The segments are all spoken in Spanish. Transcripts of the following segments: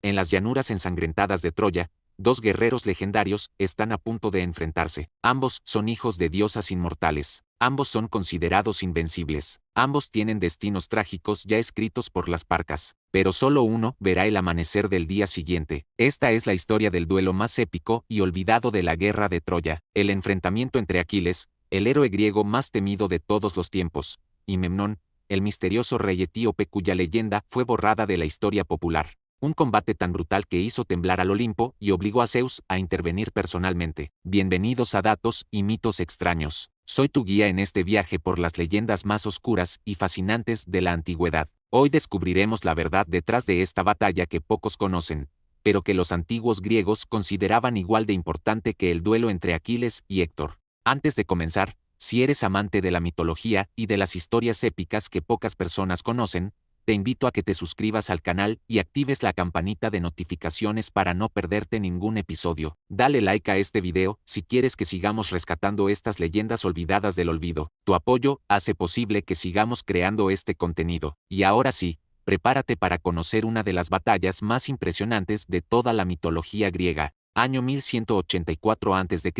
En las llanuras ensangrentadas de Troya, dos guerreros legendarios están a punto de enfrentarse. Ambos son hijos de diosas inmortales. Ambos son considerados invencibles. Ambos tienen destinos trágicos ya escritos por las Parcas. Pero solo uno verá el amanecer del día siguiente. Esta es la historia del duelo más épico y olvidado de la guerra de Troya. El enfrentamiento entre Aquiles, el héroe griego más temido de todos los tiempos, y Memnón, el misterioso rey etíope cuya leyenda fue borrada de la historia popular. Un combate tan brutal que hizo temblar al Olimpo y obligó a Zeus a intervenir personalmente. Bienvenidos a Datos y Mitos Extraños. Soy tu guía en este viaje por las leyendas más oscuras y fascinantes de la antigüedad. Hoy descubriremos la verdad detrás de esta batalla que pocos conocen, pero que los antiguos griegos consideraban igual de importante que el duelo entre Aquiles y Héctor. Antes de comenzar, si eres amante de la mitología y de las historias épicas que pocas personas conocen, te invito a que te suscribas al canal y actives la campanita de notificaciones para no perderte ningún episodio. Dale like a este video si quieres que sigamos rescatando estas leyendas olvidadas del olvido. Tu apoyo hace posible que sigamos creando este contenido. Y ahora sí, prepárate para conocer una de las batallas más impresionantes de toda la mitología griega. Año 1184 a.C.,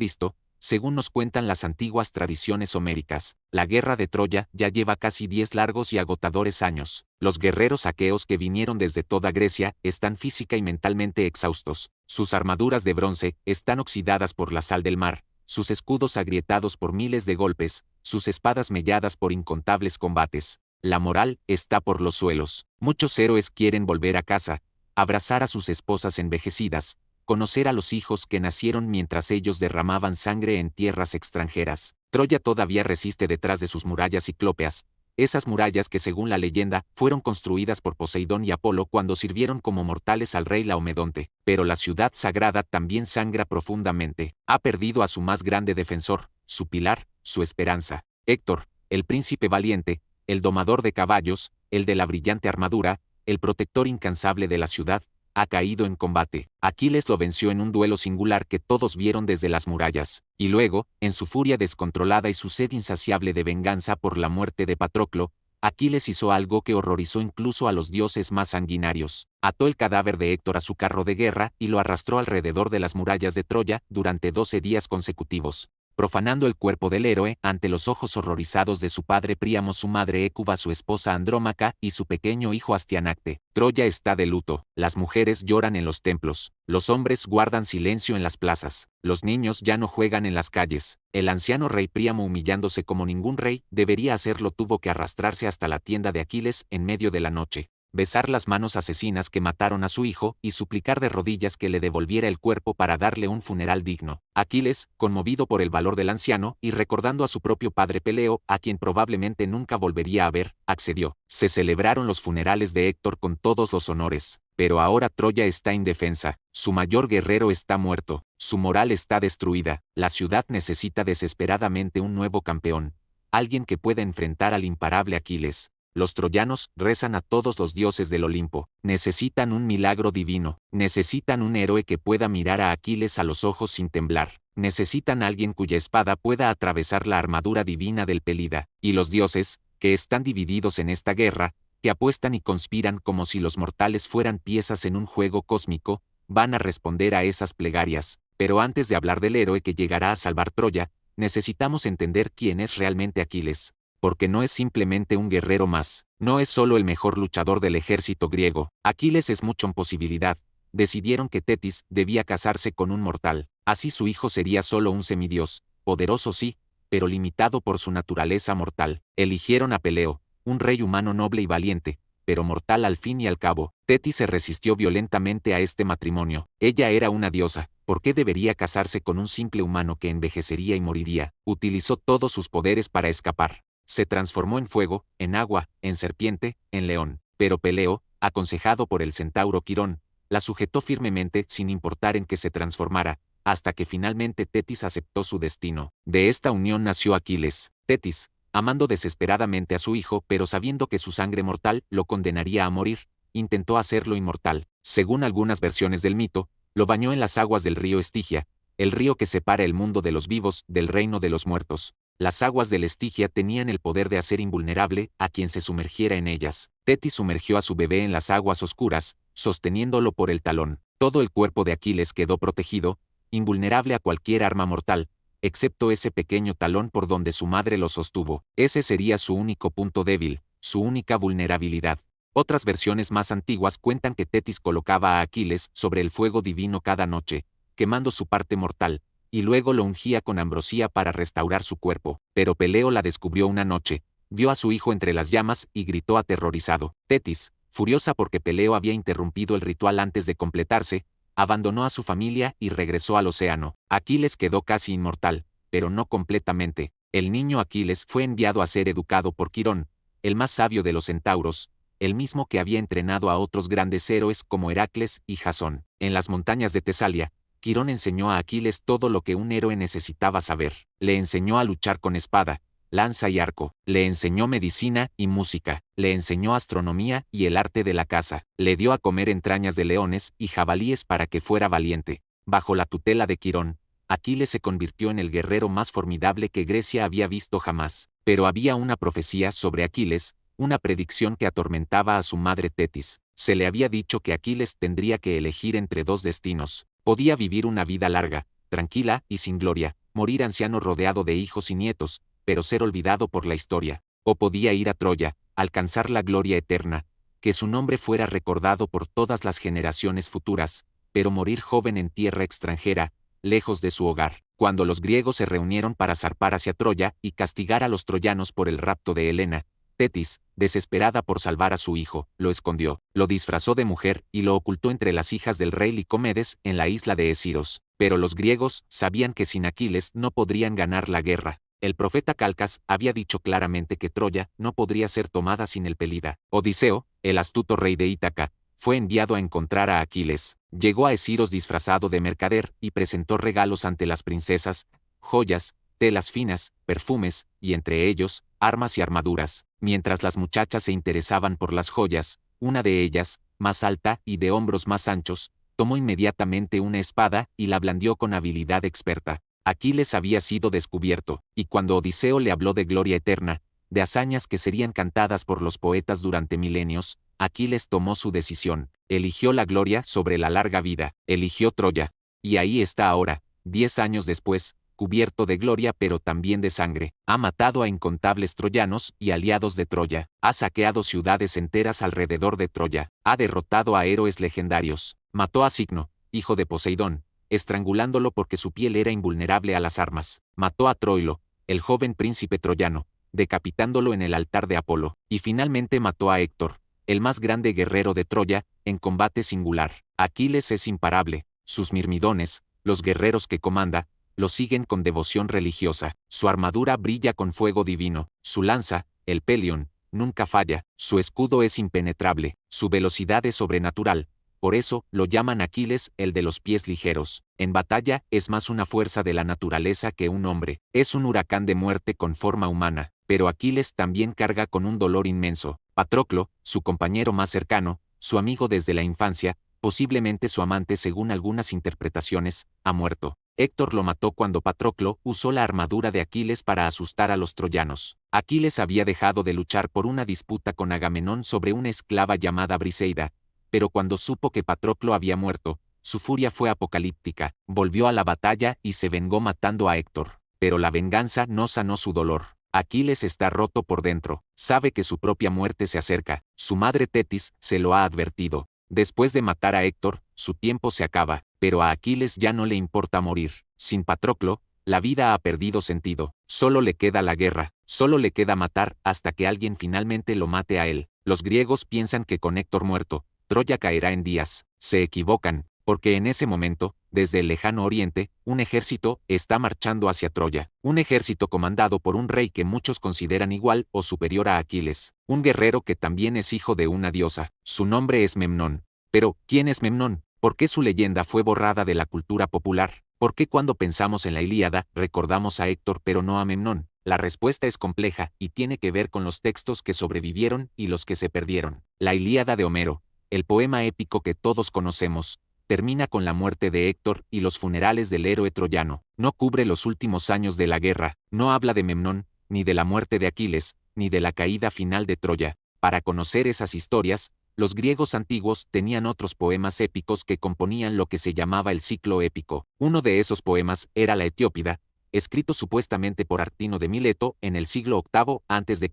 según nos cuentan las antiguas tradiciones homéricas, la guerra de Troya ya lleva casi 10 largos y agotadores años. Los guerreros aqueos que vinieron desde toda Grecia están física y mentalmente exhaustos. Sus armaduras de bronce están oxidadas por la sal del mar, sus escudos agrietados por miles de golpes, sus espadas melladas por incontables combates. La moral está por los suelos. Muchos héroes quieren volver a casa, abrazar a sus esposas envejecidas, conocer a los hijos que nacieron mientras ellos derramaban sangre en tierras extranjeras. Troya todavía resiste detrás de sus murallas ciclópeas, esas murallas que según la leyenda fueron construidas por Poseidón y Apolo cuando sirvieron como mortales al rey Laomedonte. Pero la ciudad sagrada también sangra profundamente. Ha perdido a su más grande defensor, su pilar, su esperanza. Héctor, el príncipe valiente, el domador de caballos, el de la brillante armadura, el protector incansable de la ciudad, ha caído en combate. Aquiles lo venció en un duelo singular que todos vieron desde las murallas, y luego, en su furia descontrolada y su sed insaciable de venganza por la muerte de Patroclo, Aquiles hizo algo que horrorizó incluso a los dioses más sanguinarios. Ató el cadáver de Héctor a su carro de guerra y lo arrastró alrededor de las murallas de Troya durante 12 días consecutivos, profanando el cuerpo del héroe ante los ojos horrorizados de su padre Príamo, su madre Hécuba, su esposa Andrómaca y su pequeño hijo Astianacte. Troya está de luto, las mujeres lloran en los templos, los hombres guardan silencio en las plazas, los niños ya no juegan en las calles. El anciano rey Príamo, humillándose como ningún rey debería hacerlo, tuvo que arrastrarse hasta la tienda de Aquiles en medio de la noche, besar las manos asesinas que mataron a su hijo y suplicar de rodillas que le devolviera el cuerpo para darle un funeral digno. Aquiles, conmovido por el valor del anciano y recordando a su propio padre Peleo, a quien probablemente nunca volvería a ver, accedió. Se celebraron los funerales de Héctor con todos los honores, pero ahora Troya está indefensa, su mayor guerrero está muerto, su moral está destruida, la ciudad necesita desesperadamente un nuevo campeón, alguien que pueda enfrentar al imparable Aquiles. Los troyanos rezan a todos los dioses del Olimpo, necesitan un milagro divino, necesitan un héroe que pueda mirar a Aquiles a los ojos sin temblar, necesitan alguien cuya espada pueda atravesar la armadura divina del Pelida, y los dioses, que están divididos en esta guerra, que apuestan y conspiran como si los mortales fueran piezas en un juego cósmico, van a responder a esas plegarias. Pero antes de hablar del héroe que llegará a salvar Troya, necesitamos entender quién es realmente Aquiles. Porque no es simplemente un guerrero más, no es solo el mejor luchador del ejército griego. Aquiles es mucho en posibilidad. Decidieron que Tetis debía casarse con un mortal, así su hijo sería solo un semidios, poderoso sí, pero limitado por su naturaleza mortal. Eligieron a Peleo, un rey humano noble y valiente, pero mortal al fin y al cabo. Tetis se resistió violentamente a este matrimonio. Ella era una diosa, ¿por qué debería casarse con un simple humano que envejecería y moriría? Utilizó todos sus poderes para escapar. Se transformó en fuego, en agua, en serpiente, en león. Pero Peleo, aconsejado por el centauro Quirón, la sujetó firmemente sin importar en qué se transformara, hasta que finalmente Tetis aceptó su destino. De esta unión nació Aquiles. Tetis, amando desesperadamente a su hijo pero sabiendo que su sangre mortal lo condenaría a morir, intentó hacerlo inmortal. Según algunas versiones del mito, lo bañó en las aguas del río Estigia, el río que separa el mundo de los vivos del reino de los muertos. Las aguas del Estigia tenían el poder de hacer invulnerable a quien se sumergiera en ellas. Tetis sumergió a su bebé en las aguas oscuras, sosteniéndolo por el talón. Todo el cuerpo de Aquiles quedó protegido, invulnerable a cualquier arma mortal, excepto ese pequeño talón por donde su madre lo sostuvo. Ese sería su único punto débil, su única vulnerabilidad. Otras versiones más antiguas cuentan que Tetis colocaba a Aquiles sobre el fuego divino cada noche, quemando su parte mortal, y luego lo ungía con ambrosía para restaurar su cuerpo. Pero Peleo la descubrió una noche, vio a su hijo entre las llamas y gritó aterrorizado. Tetis, furiosa porque Peleo había interrumpido el ritual antes de completarse, abandonó a su familia y regresó al océano. Aquiles quedó casi inmortal, pero no completamente. El niño Aquiles fue enviado a ser educado por Quirón, el más sabio de los centauros, el mismo que había entrenado a otros grandes héroes como Heracles y Jasón. En las montañas de Tesalia, Quirón enseñó a Aquiles todo lo que un héroe necesitaba saber. Le enseñó a luchar con espada, lanza y arco, le enseñó medicina y música, le enseñó astronomía y el arte de la caza, le dio a comer entrañas de leones y jabalíes para que fuera valiente. Bajo la tutela de Quirón, Aquiles se convirtió en el guerrero más formidable que Grecia había visto jamás. Pero había una profecía sobre Aquiles, una predicción que atormentaba a su madre Tetis. Se le había dicho que Aquiles tendría que elegir entre dos destinos. Podía vivir una vida larga, tranquila y sin gloria, morir anciano rodeado de hijos y nietos, pero ser olvidado por la historia. O podía ir a Troya, alcanzar la gloria eterna, que su nombre fuera recordado por todas las generaciones futuras, pero morir joven en tierra extranjera, lejos de su hogar. Cuando los griegos se reunieron para zarpar hacia Troya y castigar a los troyanos por el rapto de Helena, Tetis, desesperada por salvar a su hijo, lo escondió, lo disfrazó de mujer y lo ocultó entre las hijas del rey Licomedes en la isla de Esiros. Pero los griegos sabían que sin Aquiles no podrían ganar la guerra. El profeta Calcas había dicho claramente que Troya no podría ser tomada sin el Pelida. Odiseo, el astuto rey de Ítaca, fue enviado a encontrar a Aquiles. Llegó a Esiros disfrazado de mercader y presentó regalos ante las princesas, joyas, telas finas, perfumes, y entre ellos, armas y armaduras. Mientras las muchachas se interesaban por las joyas, una de ellas, más alta y de hombros más anchos, tomó inmediatamente una espada y la blandió con habilidad experta. Aquiles había sido descubierto, y cuando Odiseo le habló de gloria eterna, de hazañas que serían cantadas por los poetas durante milenios, Aquiles tomó su decisión, eligió la gloria sobre la larga vida, eligió Troya, y ahí está ahora, 10 años después, cubierto de gloria pero también de sangre. Ha matado a incontables troyanos y aliados de Troya, ha saqueado ciudades enteras alrededor de Troya, ha derrotado a héroes legendarios, mató a Cicno, hijo de Poseidón, estrangulándolo porque su piel era invulnerable a las armas, mató a Troilo, el joven príncipe troyano, decapitándolo en el altar de Apolo, y finalmente mató a Héctor, el más grande guerrero de Troya, en combate singular. Aquiles es imparable, sus mirmidones, los guerreros que comanda, lo siguen con devoción religiosa, su armadura brilla con fuego divino, su lanza, el Pelión, nunca falla, su escudo es impenetrable, su velocidad es sobrenatural, por eso lo llaman Aquiles el de los pies ligeros. En batalla es más una fuerza de la naturaleza que un hombre, es un huracán de muerte con forma humana, pero Aquiles también carga con un dolor inmenso. Patroclo, su compañero más cercano, su amigo desde la infancia, posiblemente su amante según algunas interpretaciones, ha muerto. Héctor lo mató cuando Patroclo usó la armadura de Aquiles para asustar a los troyanos. Aquiles había dejado de luchar por una disputa con Agamenón sobre una esclava llamada Briseida, pero cuando supo que Patroclo había muerto, su furia fue apocalíptica, volvió a la batalla y se vengó matando a Héctor. Pero la venganza no sanó su dolor. Aquiles está roto por dentro, sabe que su propia muerte se acerca, su madre Tetis se lo ha advertido. Después de matar a Héctor, su tiempo se acaba, pero a Aquiles ya no le importa morir. Sin Patroclo, la vida ha perdido sentido, solo le queda la guerra, solo le queda matar hasta que alguien finalmente lo mate a él. Los griegos piensan que con Héctor muerto, Troya caerá en días. Se equivocan, porque en ese momento, desde el lejano oriente, un ejército está marchando hacia Troya. Un ejército comandado por un rey que muchos consideran igual o superior a Aquiles. Un guerrero que también es hijo de una diosa. Su nombre es Memnón. Pero, ¿quién es Memnón? ¿Por qué su leyenda fue borrada de la cultura popular? ¿Por qué cuando pensamos en la Ilíada, recordamos a Héctor pero no a Memnón? La respuesta es compleja y tiene que ver con los textos que sobrevivieron y los que se perdieron. La Ilíada de Homero, el poema épico que todos conocemos, termina con la muerte de Héctor y los funerales del héroe troyano. No cubre los últimos años de la guerra, no habla de Memnón, ni de la muerte de Aquiles, ni de la caída final de Troya. Para conocer esas historias, Los griegos antiguos tenían otros poemas épicos que componían lo que se llamaba el ciclo épico. Uno de esos poemas era la Etiópida, escrito supuestamente por Artino de Mileto en el siglo VIII a.C.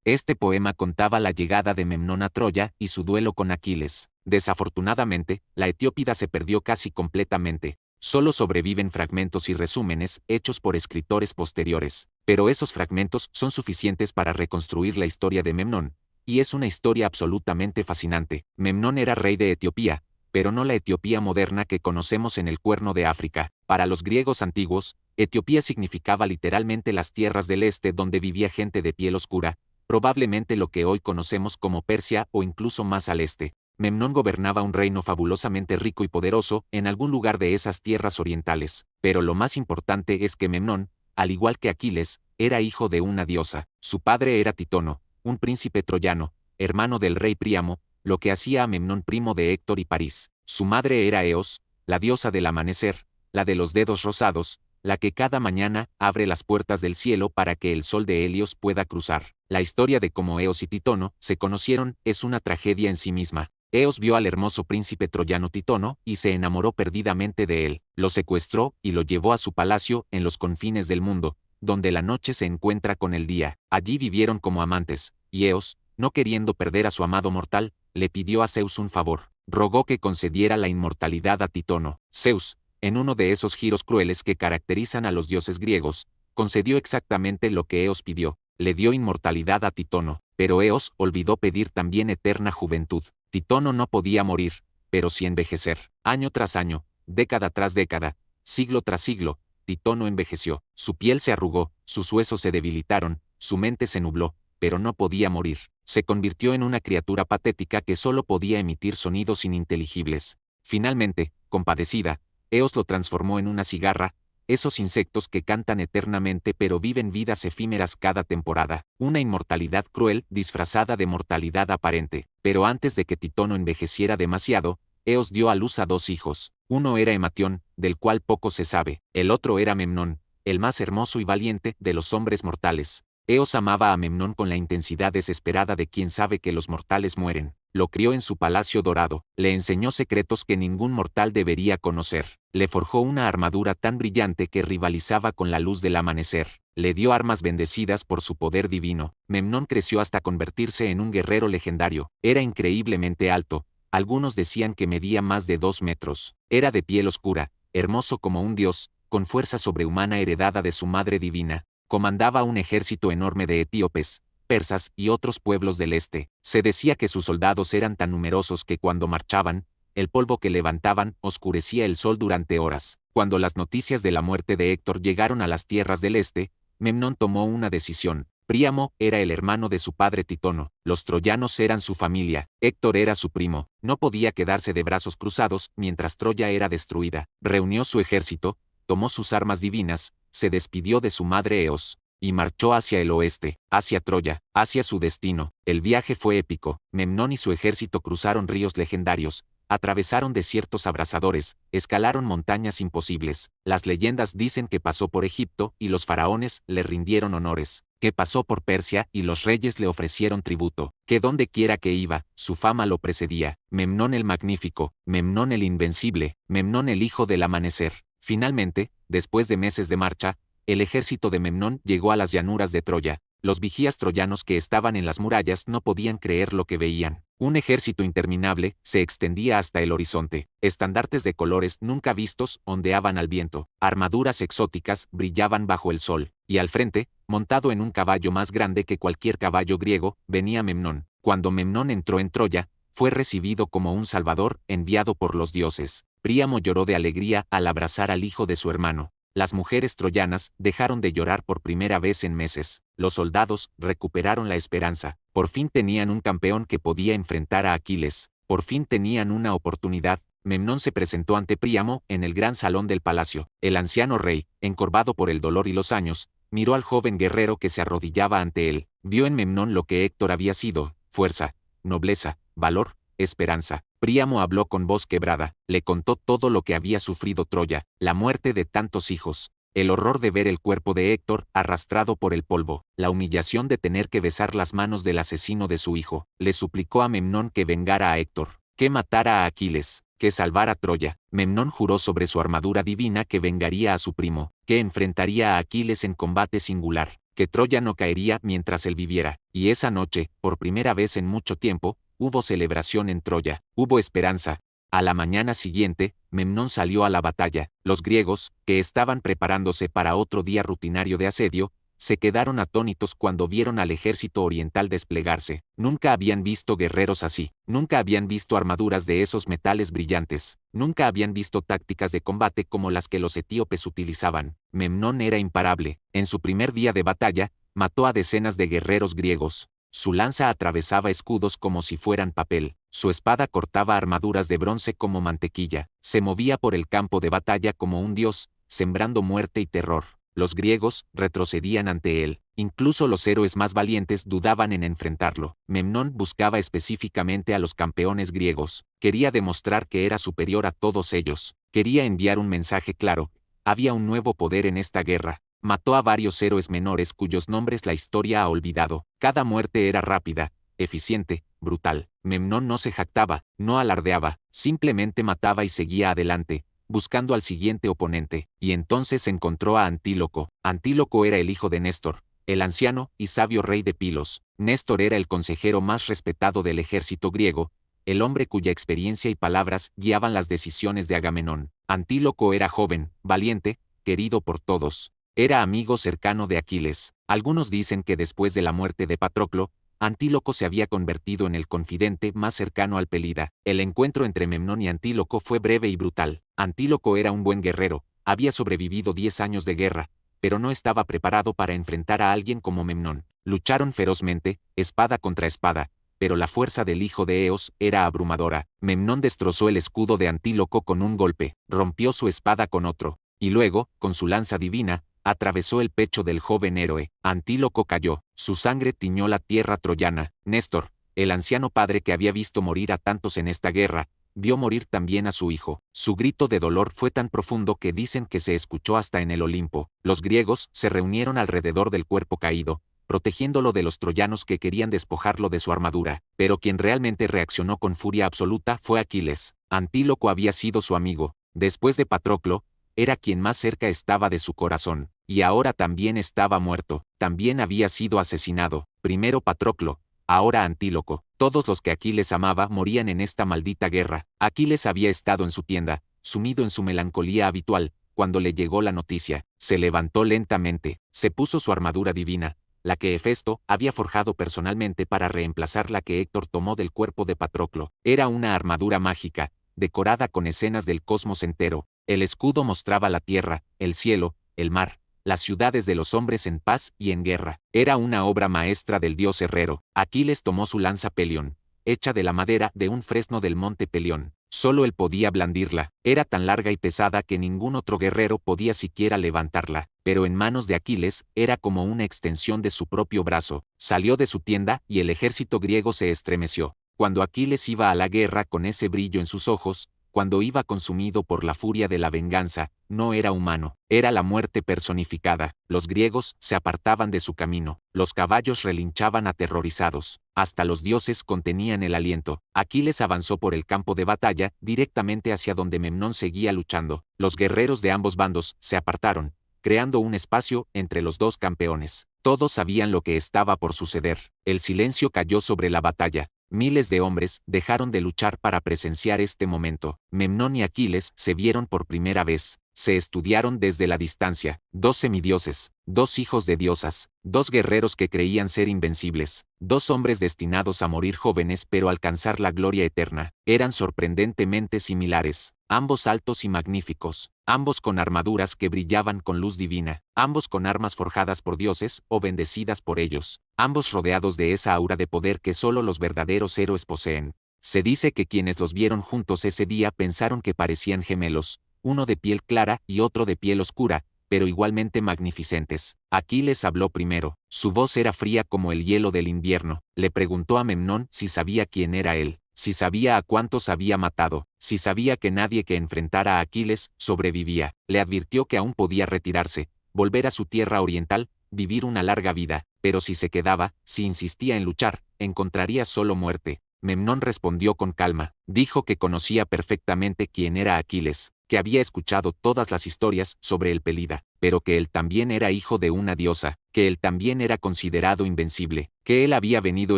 Este poema contaba la llegada de Memnón a Troya y su duelo con Aquiles. Desafortunadamente, la Etiópida se perdió casi completamente. Solo sobreviven fragmentos y resúmenes hechos por escritores posteriores, pero esos fragmentos son suficientes para reconstruir la historia de Memnón, y es una historia absolutamente fascinante. Memnón era rey de Etiopía, pero no la Etiopía moderna que conocemos en el Cuerno de África. Para los griegos antiguos, Etiopía significaba literalmente las tierras del este donde vivía gente de piel oscura, probablemente lo que hoy conocemos como Persia o incluso más al este. Memnón gobernaba un reino fabulosamente rico y poderoso en algún lugar de esas tierras orientales, pero lo más importante es que Memnón, al igual que Aquiles, era hijo de una diosa. Su padre era Titono, un príncipe troyano, hermano del rey Príamo, lo que hacía a Memnón primo de Héctor y París. Su madre era Eos, la diosa del amanecer, la de los dedos rosados, la que cada mañana abre las puertas del cielo para que el sol de Helios pueda cruzar. La historia de cómo Eos y Titono se conocieron es una tragedia en sí misma. Eos vio al hermoso príncipe troyano Titono y se enamoró perdidamente de él. Lo secuestró y lo llevó a su palacio en los confines del mundo, donde la noche se encuentra con el día. Allí vivieron como amantes, y Eos, no queriendo perder a su amado mortal, le pidió a Zeus un favor. Rogó que concediera la inmortalidad a Titono. Zeus, en uno de esos giros crueles que caracterizan a los dioses griegos, concedió exactamente lo que Eos pidió. Le dio inmortalidad a Titono, pero Eos olvidó pedir también eterna juventud. Titono no podía morir, pero sí envejecer. Año tras año, década tras década, siglo tras siglo, Titono envejeció. Su piel se arrugó, sus huesos se debilitaron, su mente se nubló, pero no podía morir. Se convirtió en una criatura patética que solo podía emitir sonidos ininteligibles. Finalmente, compadecida, Eos lo transformó en una cigarra, esos insectos que cantan eternamente pero viven vidas efímeras cada temporada. Una inmortalidad cruel disfrazada de mortalidad aparente. Pero antes de que Titono envejeciera demasiado, Eos dio a luz a dos hijos. Uno era Ematión, del cual poco se sabe. El otro era Memnón, el más hermoso y valiente de los hombres mortales. Eos amaba a Memnón con la intensidad desesperada de quien sabe que los mortales mueren. Lo crió en su palacio dorado, le enseñó secretos que ningún mortal debería conocer. Le forjó una armadura tan brillante que rivalizaba con la luz del amanecer. Le dio armas bendecidas por su poder divino. Memnón creció hasta convertirse en un guerrero legendario. Era increíblemente alto. Algunos decían que medía más de 2 metros. Era de piel oscura, hermoso como un dios, con fuerza sobrehumana heredada de su madre divina. Comandaba un ejército enorme de etíopes, persas y otros pueblos del este. Se decía que sus soldados eran tan numerosos que cuando marchaban, el polvo que levantaban oscurecía el sol durante horas. Cuando las noticias de la muerte de Héctor llegaron a las tierras del este, Memnón tomó una decisión. Príamo era el hermano de su padre Titono, los troyanos eran su familia, Héctor era su primo, no podía quedarse de brazos cruzados mientras Troya era destruida. Reunió su ejército, tomó sus armas divinas, se despidió de su madre Eos, y marchó hacia el oeste, hacia Troya, hacia su destino. El viaje fue épico. Memnón y su ejército cruzaron ríos legendarios, atravesaron desiertos abrasadores, escalaron montañas imposibles. Las leyendas dicen que pasó por Egipto y los faraones le rindieron honores, que pasó por Persia y los reyes le ofrecieron tributo, que donde quiera que iba, su fama lo precedía. Memnón el magnífico, Memnón el invencible, Memnón el hijo del amanecer. Finalmente, después de meses de marcha, el ejército de Memnón llegó a las llanuras de Troya. Los vigías troyanos que estaban en las murallas no podían creer lo que veían. Un ejército interminable se extendía hasta el horizonte. Estandartes de colores nunca vistos ondeaban al viento. Armaduras exóticas brillaban bajo el sol. Y al frente, montado en un caballo más grande que cualquier caballo griego, venía Memnón. Cuando Memnón entró en Troya, fue recibido como un salvador enviado por los dioses. Príamo lloró de alegría al abrazar al hijo de su hermano. Las mujeres troyanas dejaron de llorar por primera vez en meses. Los soldados recuperaron la esperanza. Por fin tenían un campeón que podía enfrentar a Aquiles. Por fin tenían una oportunidad. Memnón se presentó ante Príamo en el gran salón del palacio. El anciano rey, encorvado por el dolor y los años, miró al joven guerrero que se arrodillaba ante él. Vio en Memnón lo que Héctor había sido: fuerza, nobleza, valor, esperanza. Príamo habló con voz quebrada, le contó todo lo que había sufrido Troya, la muerte de tantos hijos, El horror de ver el cuerpo de Héctor arrastrado por el polvo, la humillación de tener que besar las manos del asesino de su hijo, le suplicó a Memnón que vengara a Héctor, que matara a Aquiles, que salvara Troya. Memnón juró sobre su armadura divina que vengaría a su primo, que enfrentaría a Aquiles en combate singular, que Troya no caería mientras él viviera, y esa noche, por primera vez en mucho tiempo, hubo celebración en Troya, hubo esperanza. A la mañana siguiente, Memnón salió a la batalla. Los griegos, que estaban preparándose para otro día rutinario de asedio, se quedaron atónitos cuando vieron al ejército oriental desplegarse. Nunca habían visto guerreros así, nunca habían visto armaduras de esos metales brillantes, nunca habían visto tácticas de combate como las que los etíopes utilizaban. Memnón era imparable. En su primer día de batalla, mató a decenas de guerreros griegos. Su lanza atravesaba escudos como si fueran papel, su espada cortaba armaduras de bronce como mantequilla, se movía por el campo de batalla como un dios, sembrando muerte y terror. Los griegos retrocedían ante él, incluso los héroes más valientes dudaban en enfrentarlo. Memnón buscaba específicamente a los campeones griegos, quería demostrar que era superior a todos ellos, quería enviar un mensaje claro: había un nuevo poder en esta guerra. Mató a varios héroes menores cuyos nombres la historia ha olvidado. Cada muerte era rápida, eficiente, brutal. Memnón no se jactaba, no alardeaba, simplemente mataba y seguía adelante, buscando al siguiente oponente, y entonces encontró a Antíloco. Antíloco era el hijo de Néstor, el anciano y sabio rey de Pilos. Néstor era el consejero más respetado del ejército griego, el hombre cuya experiencia y palabras guiaban las decisiones de Agamenón. Antíloco era joven, valiente, querido por todos. Era amigo cercano de Aquiles. Algunos dicen que después de la muerte de Patroclo, Antíloco se había convertido en el confidente más cercano al Pelida. El encuentro entre Memnón y Antíloco fue breve y brutal. Antíloco era un buen guerrero, había sobrevivido 10 años de guerra, pero no estaba preparado para enfrentar a alguien como Memnón. Lucharon ferozmente, espada contra espada, pero la fuerza del hijo de Eos era abrumadora. Memnón destrozó el escudo de Antíloco con un golpe, rompió su espada con otro, y luego, con su lanza divina, atravesó el pecho del joven héroe. Antíloco cayó, su sangre tiñó la tierra troyana. Néstor, el anciano padre que había visto morir a tantos en esta guerra, vio morir también a su hijo. Su grito de dolor fue tan profundo que dicen que se escuchó hasta en el Olimpo. Los griegos se reunieron alrededor del cuerpo caído, protegiéndolo de los troyanos que querían despojarlo de su armadura. Pero quien realmente reaccionó con furia absoluta fue Aquiles. Antíloco había sido su amigo. Después de Patroclo, era quien más cerca estaba de su corazón, y ahora también estaba muerto, también había sido asesinado, primero Patroclo, ahora Antíloco. Todos los que Aquiles amaba morían en esta maldita guerra. Aquiles había estado en su tienda, sumido en su melancolía habitual, cuando le llegó la noticia. Se levantó lentamente, se puso su armadura divina, la que Hefesto había forjado personalmente para reemplazar la que Héctor tomó del cuerpo de Patroclo. Era una armadura mágica, decorada con escenas del cosmos entero. El escudo mostraba la tierra, el cielo, el mar, las ciudades de los hombres en paz y en guerra. Era una obra maestra del dios herrero. Aquiles tomó su lanza Pelión, hecha de la madera de un fresno del monte Pelión. Solo él podía blandirla. Era tan larga y pesada que ningún otro guerrero podía siquiera levantarla, pero en manos de Aquiles era como una extensión de su propio brazo. Salió de su tienda y el ejército griego se estremeció. Cuando Aquiles iba a la guerra con ese brillo en sus ojos, cuando iba consumido por la furia de la venganza, no era humano, era la muerte personificada. Los griegos se apartaban de su camino, los caballos relinchaban aterrorizados, hasta los dioses contenían el aliento. Aquiles avanzó por el campo de batalla, directamente hacia donde Memnón seguía luchando. Los guerreros de ambos bandos se apartaron, creando un espacio entre los dos campeones. Todos sabían lo que estaba por suceder. El silencio cayó sobre la batalla. Miles de hombres dejaron de luchar para presenciar este momento. Memnón y Aquiles se vieron por primera vez, se estudiaron desde la distancia. Dos semidioses, dos hijos de diosas, dos guerreros que creían ser invencibles, dos hombres destinados a morir jóvenes pero alcanzar la gloria eterna. Eran sorprendentemente similares, ambos altos y magníficos, ambos con armaduras que brillaban con luz divina, ambos con armas forjadas por dioses o bendecidas por ellos, ambos rodeados de esa aura de poder que solo los verdaderos héroes poseen. Se dice que quienes los vieron juntos ese día pensaron que parecían gemelos, uno de piel clara y otro de piel oscura, pero igualmente magnificentes. Aquiles habló primero. Su voz era fría como el hielo del invierno. Le preguntó a Memnón si sabía quién era él. si sabía a cuántos había matado, si sabía que nadie que enfrentara a Aquiles sobrevivía. Le advirtió que aún podía retirarse, volver a su tierra oriental, vivir una larga vida, pero si se quedaba, si insistía en luchar, encontraría solo muerte. Memnón respondió con calma, dijo que conocía perfectamente quién era Aquiles, que había escuchado todas las historias sobre el Pelida, pero que él también era hijo de una diosa, que él también era considerado invencible, que él había venido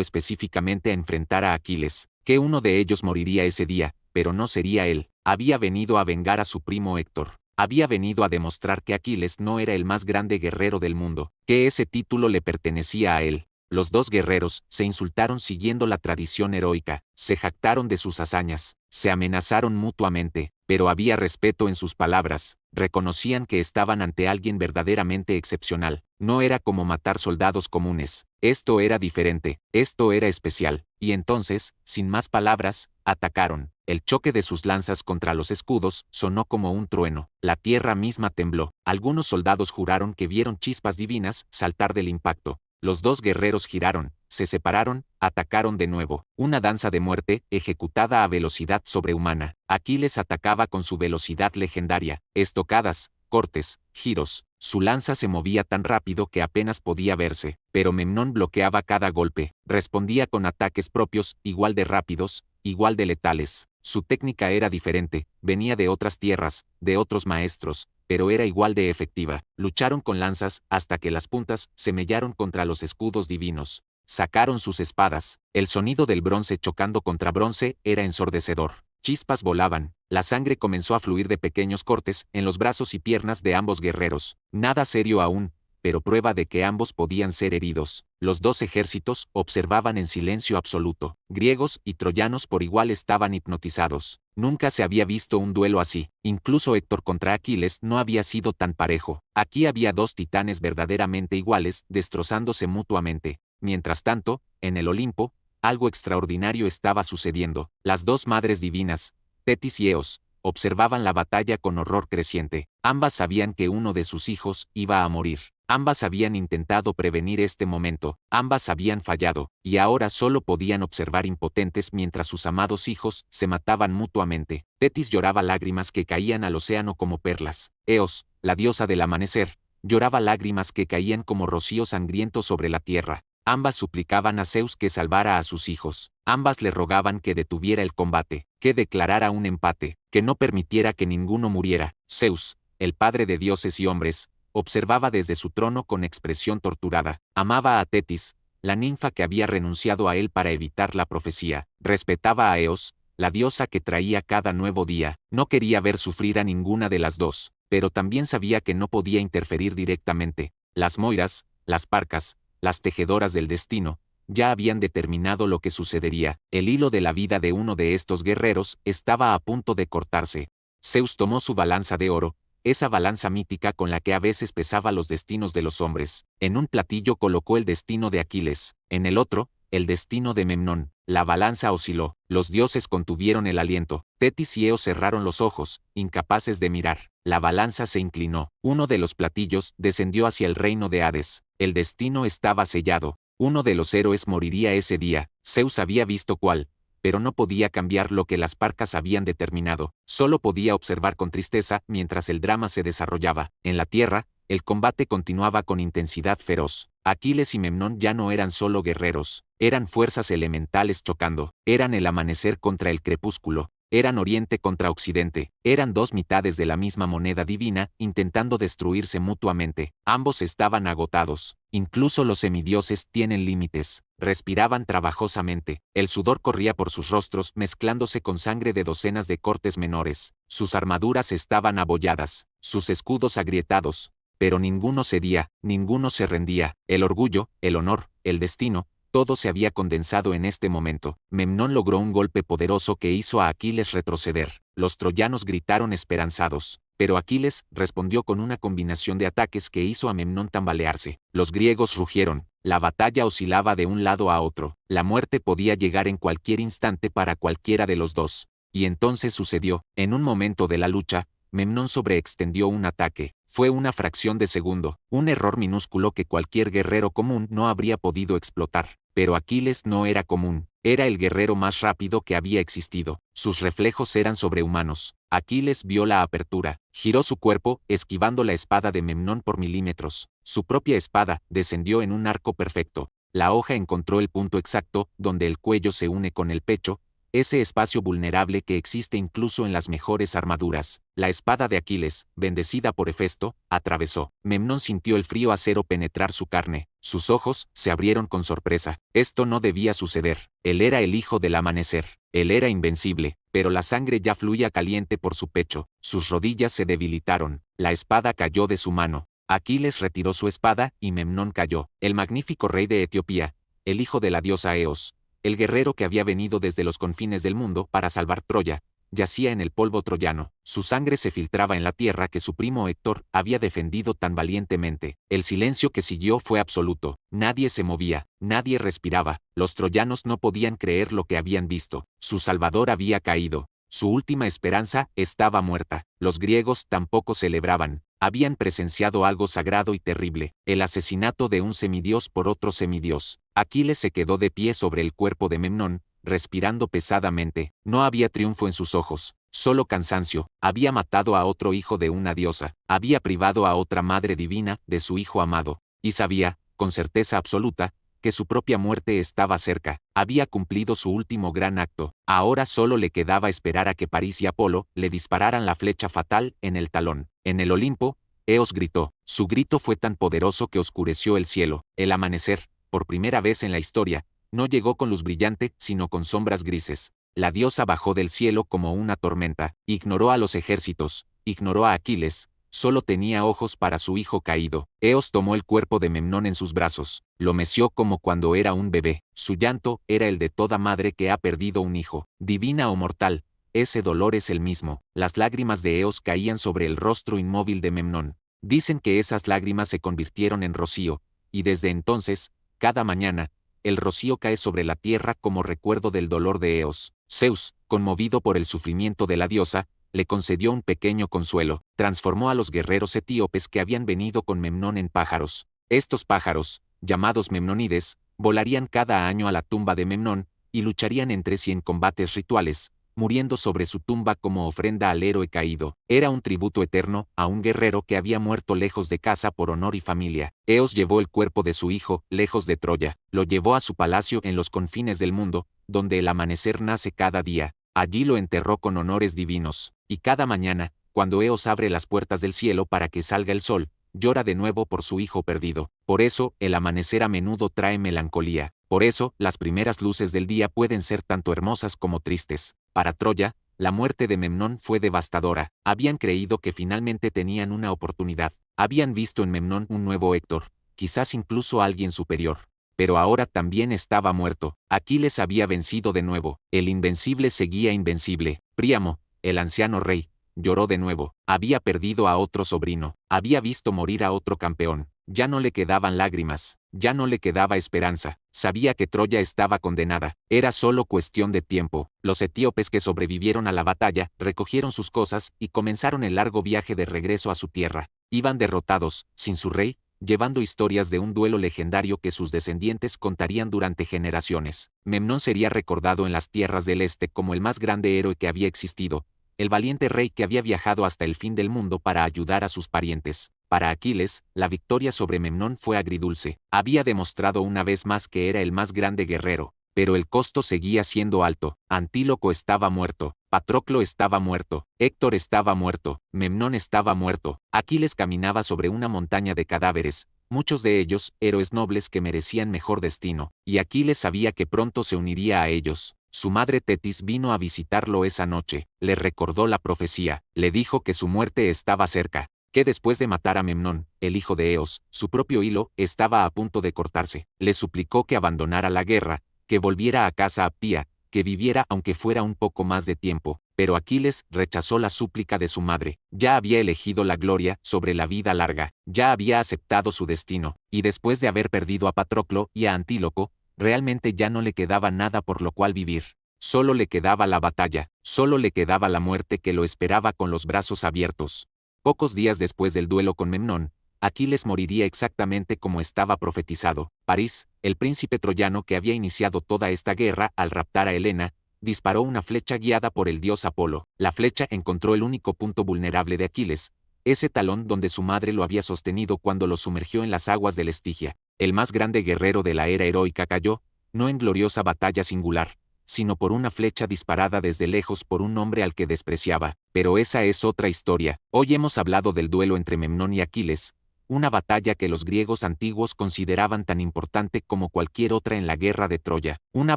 específicamente a enfrentar a Aquiles, que uno de ellos moriría ese día, pero no sería él, había venido a vengar a su primo Héctor. Había venido a demostrar que Aquiles no era el más grande guerrero del mundo, que ese título le pertenecía a él. Los dos guerreros se insultaron siguiendo la tradición heroica, se jactaron de sus hazañas, se amenazaron mutuamente, pero había respeto en sus palabras, reconocían que estaban ante alguien verdaderamente excepcional. No era como matar soldados comunes, esto era diferente, esto era especial, y entonces, sin más palabras, atacaron. El choque de sus lanzas contra los escudos sonó como un trueno, la tierra misma tembló, algunos soldados juraron que vieron chispas divinas saltar del impacto. Los dos guerreros giraron, se separaron, atacaron de nuevo. Una danza de muerte, ejecutada a velocidad sobrehumana. Aquiles atacaba con su velocidad legendaria, estocadas, cortes, giros. Su lanza se movía tan rápido que apenas podía verse, pero Memnón bloqueaba cada golpe, respondía con ataques propios, igual de rápidos, igual de letales. Su técnica era diferente, venía de otras tierras, de otros maestros, pero era igual de efectiva. Lucharon con lanzas hasta que las puntas se mellaron contra los escudos divinos. Sacaron sus espadas. El sonido del bronce chocando contra bronce era ensordecedor. Chispas volaban. La sangre comenzó a fluir de pequeños cortes en los brazos y piernas de ambos guerreros. Nada serio aún, pero prueba de que ambos podían ser heridos. Los dos ejércitos observaban en silencio absoluto. Griegos y troyanos por igual estaban hipnotizados. Nunca se había visto un duelo así. Incluso Héctor contra Aquiles no había sido tan parejo. Aquí había dos titanes verdaderamente iguales, destrozándose mutuamente. Mientras tanto, en el Olimpo, algo extraordinario estaba sucediendo. Las dos madres divinas, Tetis y Eos, observaban la batalla con horror creciente. Ambas sabían que uno de sus hijos iba a morir. Ambas habían intentado prevenir este momento, ambas habían fallado, y ahora solo podían observar impotentes mientras sus amados hijos se mataban mutuamente. Tetis lloraba lágrimas que caían al océano como perlas. Eos, la diosa del amanecer, lloraba lágrimas que caían como rocío sangriento sobre la tierra. Ambas suplicaban a Zeus que salvara a sus hijos. Ambas le rogaban que detuviera el combate, que declarara un empate, que no permitiera que ninguno muriera. Zeus, el padre de dioses y hombres, observaba desde su trono con expresión torturada. Amaba a Tetis, la ninfa que había renunciado a él para evitar la profecía. Respetaba a Eos, la diosa que traía cada nuevo día. No quería ver sufrir a ninguna de las dos, pero también sabía que no podía interferir directamente. Las Moiras, las Parcas, las tejedoras del destino, ya habían determinado lo que sucedería. El hilo de la vida de uno de estos guerreros estaba a punto de cortarse. Zeus tomó su balanza de oro, esa balanza mítica con la que a veces pesaba los destinos de los hombres. En un platillo colocó el destino de Aquiles, en el otro, el destino de Memnón. La balanza osciló, los dioses contuvieron el aliento. Tetis y Eos cerraron los ojos, incapaces de mirar. La balanza se inclinó. Uno de los platillos descendió hacia el reino de Hades. El destino estaba sellado. Uno de los héroes moriría ese día. Zeus había visto cuál, pero no podía cambiar lo que las Parcas habían determinado. Solo podía observar con tristeza mientras el drama se desarrollaba. En la tierra, el combate continuaba con intensidad feroz. Aquiles y Memnón ya no eran solo guerreros, eran fuerzas elementales chocando, eran el amanecer contra el crepúsculo, eran oriente contra occidente, eran dos mitades de la misma moneda divina intentando destruirse mutuamente. Ambos estaban agotados, incluso los semidioses tienen límites. Respiraban trabajosamente, el sudor corría por sus rostros mezclándose con sangre de docenas de cortes menores. Sus armaduras estaban abolladas, sus escudos agrietados, pero ninguno cedía, ninguno se rendía. El orgullo, el honor, el destino, todo se había condensado en este momento. Memnón logró un golpe poderoso que hizo a Aquiles retroceder. Los troyanos gritaron esperanzados, pero Aquiles respondió con una combinación de ataques que hizo a Memnón tambalearse. Los griegos rugieron. La batalla oscilaba de un lado a otro. La muerte podía llegar en cualquier instante para cualquiera de los dos. Y entonces sucedió. En un momento de la lucha, Memnón sobreextendió un ataque. Fue una fracción de segundo, un error minúsculo que cualquier guerrero común no habría podido explotar. Pero Aquiles no era común. Era el guerrero más rápido que había existido. Sus reflejos eran sobrehumanos. Aquiles vio la apertura, giró su cuerpo, esquivando la espada de Memnón por milímetros. Su propia espada descendió en un arco perfecto. La hoja encontró el punto exacto, donde el cuello se une con el pecho, ese espacio vulnerable que existe incluso en las mejores armaduras. La espada de Aquiles, bendecida por Hefesto, atravesó. Memnón sintió el frío acero penetrar su carne. Sus ojos se abrieron con sorpresa. Esto no debía suceder. Él era el hijo del amanecer. Él era invencible, pero la sangre ya fluía caliente por su pecho. Sus rodillas se debilitaron. La espada cayó de su mano. Aquiles retiró su espada y Memnón cayó. El magnífico rey de Etiopía, el hijo de la diosa Eos, el guerrero que había venido desde los confines del mundo para salvar Troya, yacía en el polvo troyano. Su sangre se filtraba en la tierra que su primo Héctor había defendido tan valientemente. El silencio que siguió fue absoluto. Nadie se movía, nadie respiraba. Los troyanos no podían creer lo que habían visto. Su salvador había caído. Su última esperanza estaba muerta. Los griegos tampoco celebraban. Habían presenciado algo sagrado y terrible, el asesinato de un semidios por otro semidios. Aquiles se quedó de pie sobre el cuerpo de Memnón, respirando pesadamente. No había triunfo en sus ojos, solo cansancio. Había matado a otro hijo de una diosa, había privado a otra madre divina de su hijo amado, y sabía, con certeza absoluta, que su propia muerte estaba cerca. Había cumplido su último gran acto. Ahora solo le quedaba esperar a que París y Apolo le dispararan la flecha fatal en el talón. En el Olimpo, Eos gritó. Su grito fue tan poderoso que oscureció el cielo. El amanecer, por primera vez en la historia, no llegó con luz brillante, sino con sombras grises. La diosa bajó del cielo como una tormenta, ignoró a los ejércitos, ignoró a Aquiles, solo tenía ojos para su hijo caído. Eos tomó el cuerpo de Memnón en sus brazos, lo meció como cuando era un bebé. Su llanto era el de toda madre que ha perdido un hijo. Divina o mortal, ese dolor es el mismo. Las lágrimas de Eos caían sobre el rostro inmóvil de Memnón. Dicen que esas lágrimas se convirtieron en rocío, y desde entonces, cada mañana, el rocío cae sobre la tierra como recuerdo del dolor de Eos. Zeus, conmovido por el sufrimiento de la diosa, le concedió un pequeño consuelo. Transformó a los guerreros etíopes que habían venido con Memnón en pájaros. Estos pájaros, llamados memnonides, volarían cada año a la tumba de Memnón, y lucharían entre sí en combates rituales, muriendo sobre su tumba como ofrenda al héroe caído. Era un tributo eterno a un guerrero que había muerto lejos de casa por honor y familia. Eos llevó el cuerpo de su hijo, lejos de Troya, lo llevó a su palacio en los confines del mundo, donde el amanecer nace cada día. Allí lo enterró con honores divinos, y cada mañana, cuando Eos abre las puertas del cielo para que salga el sol, llora de nuevo por su hijo perdido. Por eso, el amanecer a menudo trae melancolía. Por eso, las primeras luces del día pueden ser tanto hermosas como tristes. Para Troya, la muerte de Memnón fue devastadora. Habían creído que finalmente tenían una oportunidad. Habían visto en Memnón un nuevo Héctor, quizás incluso alguien superior. Pero ahora también estaba muerto. Aquiles había vencido de nuevo. El invencible seguía invencible. Príamo, el anciano rey, lloró de nuevo. Había perdido a otro sobrino. Había visto morir a otro campeón. Ya no le quedaban lágrimas. Ya no le quedaba esperanza. Sabía que Troya estaba condenada. Era solo cuestión de tiempo. Los etíopes que sobrevivieron a la batalla recogieron sus cosas y comenzaron el largo viaje de regreso a su tierra. Iban derrotados, sin su rey, llevando historias de un duelo legendario que sus descendientes contarían durante generaciones. Memnón sería recordado en las tierras del este como el más grande héroe que había existido, el valiente rey que había viajado hasta el fin del mundo para ayudar a sus parientes. Para Aquiles, la victoria sobre Memnón fue agridulce. Había demostrado una vez más que era el más grande guerrero, pero el costo seguía siendo alto. Antíloco estaba muerto, Patroclo estaba muerto, Héctor estaba muerto, Memnón estaba muerto. Aquiles caminaba sobre una montaña de cadáveres, muchos de ellos héroes nobles que merecían mejor destino, y Aquiles sabía que pronto se uniría a ellos. Su madre Tetis vino a visitarlo esa noche, le recordó la profecía, le dijo que su muerte estaba cerca, que después de matar a Memnón, el hijo de Eos, su propio hilo estaba a punto de cortarse. Le suplicó que abandonara la guerra, que volviera a casa a Ptía, que viviera aunque fuera un poco más de tiempo, pero Aquiles rechazó la súplica de su madre. Ya había elegido la gloria sobre la vida larga, ya había aceptado su destino, y después de haber perdido a Patroclo y a Antíloco, realmente ya no le quedaba nada por lo cual vivir. Solo le quedaba la batalla, solo le quedaba la muerte que lo esperaba con los brazos abiertos. Pocos días después del duelo con Memnón, Aquiles moriría exactamente como estaba profetizado. París, el príncipe troyano que había iniciado toda esta guerra al raptar a Helena, disparó una flecha guiada por el dios Apolo. La flecha encontró el único punto vulnerable de Aquiles, ese talón donde su madre lo había sostenido cuando lo sumergió en las aguas del Estigia. El más grande guerrero de la era heroica cayó, no en gloriosa batalla singular, sino por una flecha disparada desde lejos por un hombre al que despreciaba. Pero esa es otra historia. Hoy hemos hablado del duelo entre Memnón y Aquiles, una batalla que los griegos antiguos consideraban tan importante como cualquier otra en la guerra de Troya. Una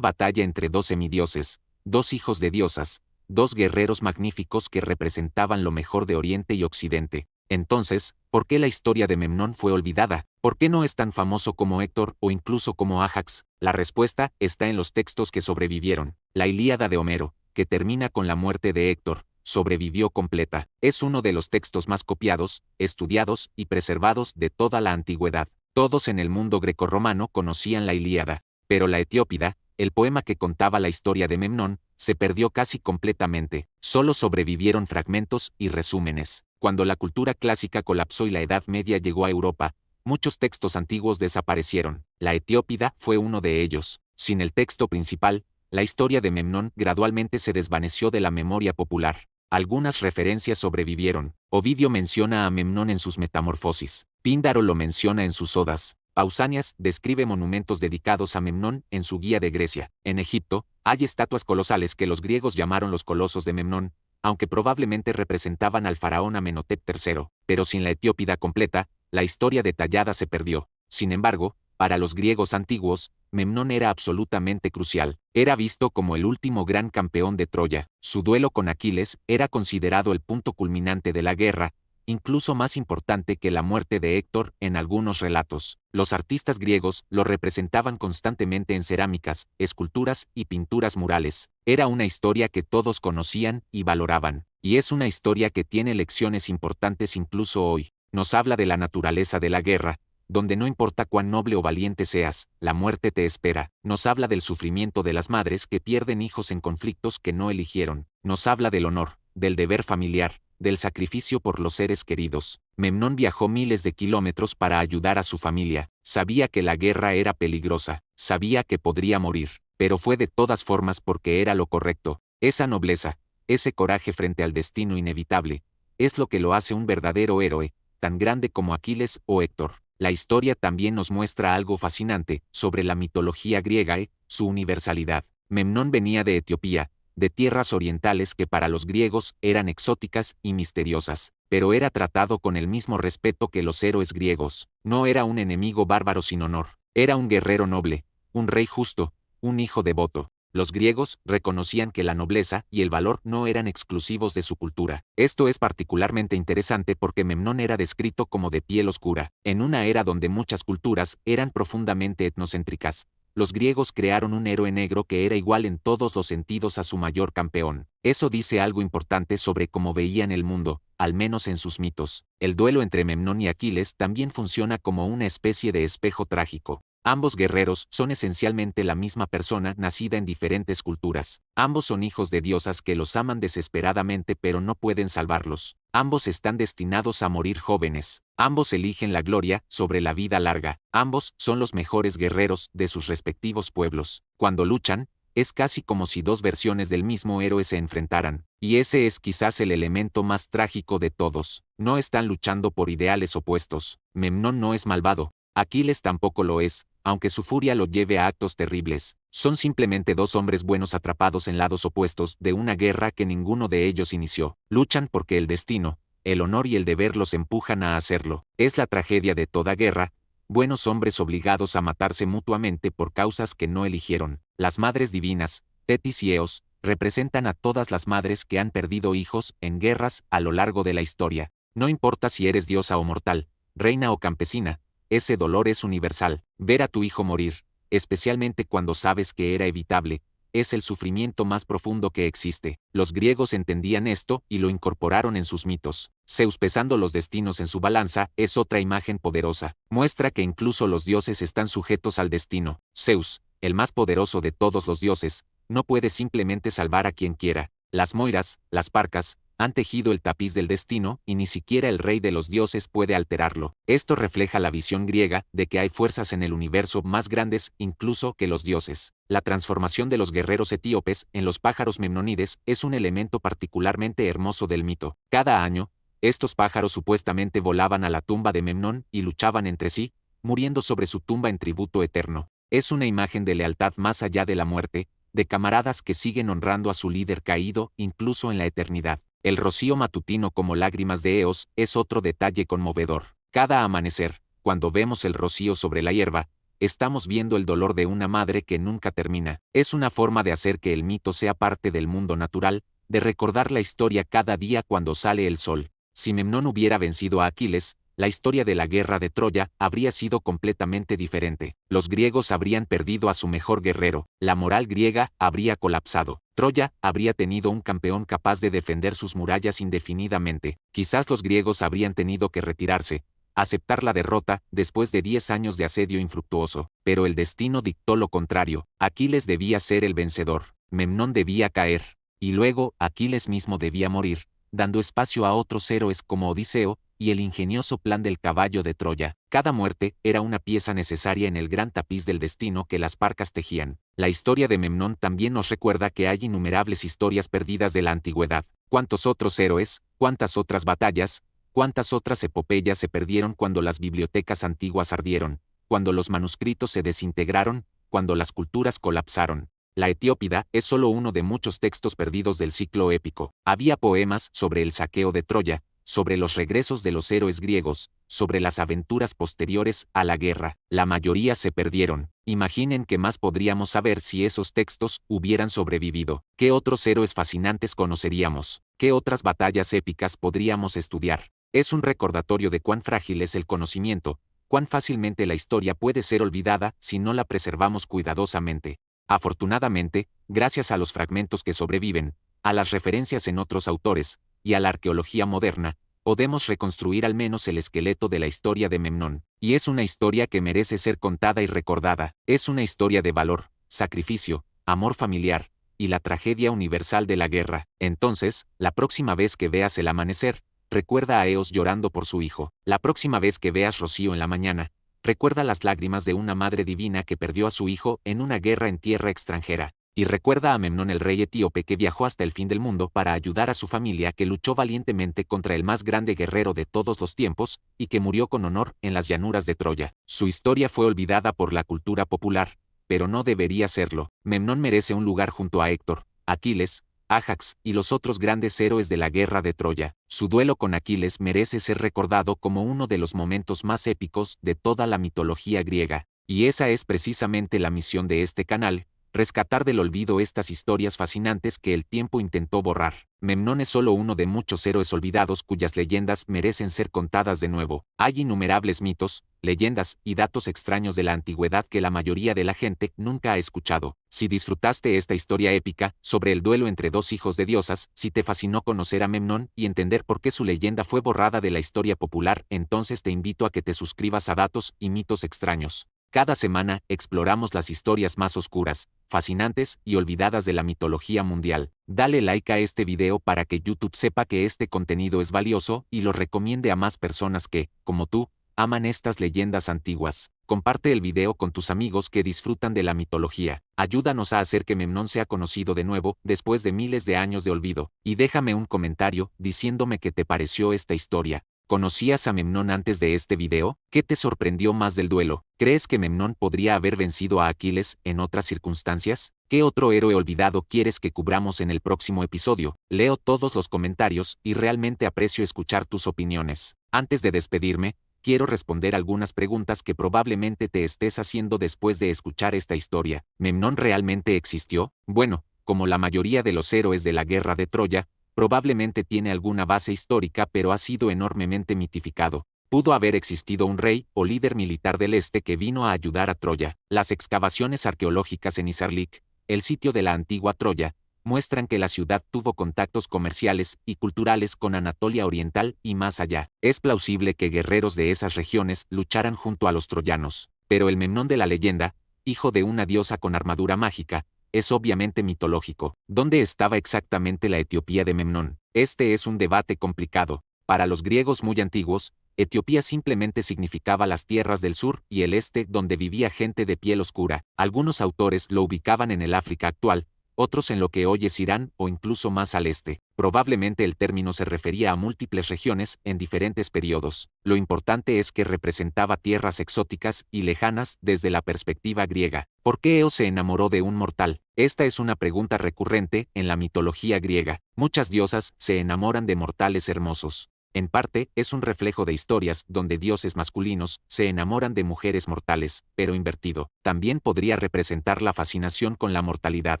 batalla entre dos semidioses, dos hijos de diosas, dos guerreros magníficos que representaban lo mejor de Oriente y Occidente. Entonces, ¿por qué la historia de Memnón fue olvidada? ¿Por qué no es tan famoso como Héctor o incluso como Ájax? La respuesta está en los textos que sobrevivieron. La Ilíada de Homero, que termina con la muerte de Héctor, sobrevivió completa. Es uno de los textos más copiados, estudiados y preservados de toda la antigüedad. Todos en el mundo grecorromano conocían la Ilíada, pero la Etiópida, el poema que contaba la historia de Memnón, se perdió casi completamente. Solo sobrevivieron fragmentos y resúmenes. Cuando la cultura clásica colapsó y la Edad Media llegó a Europa, muchos textos antiguos desaparecieron. La Etiópida fue uno de ellos. Sin el texto principal, la historia de Memnón gradualmente se desvaneció de la memoria popular. Algunas referencias sobrevivieron. Ovidio menciona a Memnón en sus Metamorfosis. Píndaro lo menciona en sus Odas. Pausanias describe monumentos dedicados a Memnón en su Guía de Grecia. En Egipto, hay estatuas colosales que los griegos llamaron los colosos de Memnón, aunque probablemente representaban al faraón Amenhotep III. Pero sin la Etiópida completa, la historia detallada se perdió. Sin embargo, para los griegos antiguos, Memnón era absolutamente crucial. Era visto como el último gran campeón de Troya. Su duelo con Aquiles era considerado el punto culminante de la guerra, incluso más importante que la muerte de Héctor en algunos relatos. Los artistas griegos lo representaban constantemente en cerámicas, esculturas y pinturas murales. Era una historia que todos conocían y valoraban. Y es una historia que tiene lecciones importantes incluso hoy. Nos habla de la naturaleza de la guerra, donde no importa cuán noble o valiente seas, la muerte te espera. Nos habla del sufrimiento de las madres que pierden hijos en conflictos que no eligieron. Nos habla del honor, del deber familiar, del sacrificio por los seres queridos. Memnón viajó miles de kilómetros para ayudar a su familia. Sabía que la guerra era peligrosa, sabía que podría morir, pero fue de todas formas porque era lo correcto. Esa nobleza, ese coraje frente al destino inevitable, es lo que lo hace un verdadero héroe, tan grande como Aquiles o Héctor. La historia también nos muestra algo fascinante sobre la mitología griega y su universalidad. Memnón venía de Etiopía, de tierras orientales que para los griegos eran exóticas y misteriosas, pero era tratado con el mismo respeto que los héroes griegos. No era un enemigo bárbaro sin honor, era un guerrero noble, un rey justo, un hijo devoto. Los griegos reconocían que la nobleza y el valor no eran exclusivos de su cultura. Esto es particularmente interesante porque Memnón era descrito como de piel oscura. En una era donde muchas culturas eran profundamente etnocéntricas, los griegos crearon un héroe negro que era igual en todos los sentidos a su mayor campeón. Eso dice algo importante sobre cómo veían el mundo, al menos en sus mitos. El duelo entre Memnón y Aquiles también funciona como una especie de espejo trágico. Ambos guerreros son esencialmente la misma persona nacida en diferentes culturas. Ambos son hijos de diosas que los aman desesperadamente pero no pueden salvarlos. Ambos están destinados a morir jóvenes. Ambos eligen la gloria sobre la vida larga. Ambos son los mejores guerreros de sus respectivos pueblos. Cuando luchan, es casi como si dos versiones del mismo héroe se enfrentaran. Y ese es quizás el elemento más trágico de todos. No están luchando por ideales opuestos. Memnón no es malvado. Aquiles tampoco lo es, aunque su furia lo lleve a actos terribles. Son simplemente dos hombres buenos atrapados en lados opuestos de una guerra que ninguno de ellos inició. Luchan porque el destino, el honor y el deber los empujan a hacerlo. Es la tragedia de toda guerra, buenos hombres obligados a matarse mutuamente por causas que no eligieron. Las madres divinas, Tetis y Eos, representan a todas las madres que han perdido hijos en guerras a lo largo de la historia. No importa si eres diosa o mortal, reina o campesina, ese dolor es universal. Ver a tu hijo morir, especialmente cuando sabes que era evitable, es el sufrimiento más profundo que existe. Los griegos entendían esto y lo incorporaron en sus mitos. Zeus pesando los destinos en su balanza es otra imagen poderosa. Muestra que incluso los dioses están sujetos al destino. Zeus, el más poderoso de todos los dioses, no puede simplemente salvar a quien quiera. Las Moiras, las Parcas, han tejido el tapiz del destino y ni siquiera el rey de los dioses puede alterarlo. Esto refleja la visión griega de que hay fuerzas en el universo más grandes incluso que los dioses. La transformación de los guerreros etíopes en los pájaros memnonides es un elemento particularmente hermoso del mito. Cada año, estos pájaros supuestamente volaban a la tumba de Memnón y luchaban entre sí, muriendo sobre su tumba en tributo eterno. Es una imagen de lealtad más allá de la muerte, de camaradas que siguen honrando a su líder caído incluso en la eternidad. El rocío matutino como lágrimas de Eos es otro detalle conmovedor. Cada amanecer, cuando vemos el rocío sobre la hierba, estamos viendo el dolor de una madre que nunca termina. Es una forma de hacer que el mito sea parte del mundo natural, de recordar la historia cada día cuando sale el sol. Si Memnón hubiera vencido a Aquiles, la historia de la guerra de Troya habría sido completamente diferente. Los griegos habrían perdido a su mejor guerrero, la moral griega habría colapsado. Troya habría tenido un campeón capaz de defender sus murallas indefinidamente. Quizás los griegos habrían tenido que retirarse, aceptar la derrota después de 10 años de asedio infructuoso. Pero el destino dictó lo contrario. Aquiles debía ser el vencedor. Memnón debía caer. Y luego Aquiles mismo debía morir, dando espacio a otros héroes como Odiseo y el ingenioso plan del caballo de Troya. Cada muerte era una pieza necesaria en el gran tapiz del destino que las parcas tejían. La historia de Memnón también nos recuerda que hay innumerables historias perdidas de la antigüedad. ¿Cuántos otros héroes, cuántas otras batallas, cuántas otras epopeyas se perdieron cuando las bibliotecas antiguas ardieron, cuando los manuscritos se desintegraron, cuando las culturas colapsaron? La Etiópida es solo uno de muchos textos perdidos del ciclo épico. Había poemas sobre el saqueo de Troya, sobre los regresos de los héroes griegos, sobre las aventuras posteriores a la guerra. La mayoría se perdieron. Imaginen qué más podríamos saber si esos textos hubieran sobrevivido. ¿Qué otros héroes fascinantes conoceríamos? ¿Qué otras batallas épicas podríamos estudiar? Es un recordatorio de cuán frágil es el conocimiento, cuán fácilmente la historia puede ser olvidada si no la preservamos cuidadosamente. Afortunadamente, gracias a los fragmentos que sobreviven, a las referencias en otros autores, y a la arqueología moderna, podemos reconstruir al menos el esqueleto de la historia de Memnón. Y es una historia que merece ser contada y recordada. Es una historia de valor, sacrificio, amor familiar, y la tragedia universal de la guerra. Entonces, la próxima vez que veas el amanecer, recuerda a Eos llorando por su hijo. La próxima vez que veas rocío en la mañana, recuerda las lágrimas de una madre divina que perdió a su hijo en una guerra en tierra extranjera. Y recuerda a Memnón el rey etíope que viajó hasta el fin del mundo para ayudar a su familia que luchó valientemente contra el más grande guerrero de todos los tiempos, y que murió con honor en las llanuras de Troya. Su historia fue olvidada por la cultura popular, pero no debería serlo. Memnón merece un lugar junto a Héctor, Aquiles, Ájax y los otros grandes héroes de la guerra de Troya. Su duelo con Aquiles merece ser recordado como uno de los momentos más épicos de toda la mitología griega. Y esa es precisamente la misión de este canal, rescatar del olvido estas historias fascinantes que el tiempo intentó borrar. Memnón es solo uno de muchos héroes olvidados cuyas leyendas merecen ser contadas de nuevo. Hay innumerables mitos, leyendas y datos extraños de la antigüedad que la mayoría de la gente nunca ha escuchado. Si disfrutaste esta historia épica sobre el duelo entre dos hijos de diosas, si te fascinó conocer a Memnón y entender por qué su leyenda fue borrada de la historia popular, entonces te invito a que te suscribas a Datos y Mitos Extraños. Cada semana exploramos las historias más oscuras, fascinantes y olvidadas de la mitología mundial. Dale like a este video para que YouTube sepa que este contenido es valioso y lo recomiende a más personas que, como tú, aman estas leyendas antiguas. Comparte el video con tus amigos que disfrutan de la mitología. Ayúdanos a hacer que Memnón sea conocido de nuevo después de miles de años de olvido. Y déjame un comentario diciéndome qué te pareció esta historia. ¿Conocías a Memnón antes de este video? ¿Qué te sorprendió más del duelo? ¿Crees que Memnón podría haber vencido a Aquiles en otras circunstancias? ¿Qué otro héroe olvidado quieres que cubramos en el próximo episodio? Leo todos los comentarios y realmente aprecio escuchar tus opiniones. Antes de despedirme, quiero responder algunas preguntas que probablemente te estés haciendo después de escuchar esta historia. ¿Memnón realmente existió? Bueno, como la mayoría de los héroes de la guerra de Troya, probablemente tiene alguna base histórica pero ha sido enormemente mitificado. Pudo haber existido un rey o líder militar del este que vino a ayudar a Troya. Las excavaciones arqueológicas en Izarlik, el sitio de la antigua Troya, muestran que la ciudad tuvo contactos comerciales y culturales con Anatolia Oriental y más allá. Es plausible que guerreros de esas regiones lucharan junto a los troyanos, pero el Memnón de la leyenda, hijo de una diosa con armadura mágica, es obviamente mitológico. ¿Dónde estaba exactamente la Etiopía de Memnón? Este es un debate complicado. Para los griegos muy antiguos, Etiopía simplemente significaba las tierras del sur y el este donde vivía gente de piel oscura. Algunos autores lo ubicaban en el África actual, otros en lo que hoy es Irán o incluso más al este. Probablemente el término se refería a múltiples regiones en diferentes periodos. Lo importante es que representaba tierras exóticas y lejanas desde la perspectiva griega. ¿Por qué Eos se enamoró de un mortal? Esta es una pregunta recurrente en la mitología griega. Muchas diosas se enamoran de mortales hermosos. En parte, es un reflejo de historias donde dioses masculinos se enamoran de mujeres mortales, pero invertido. También podría representar la fascinación con la mortalidad.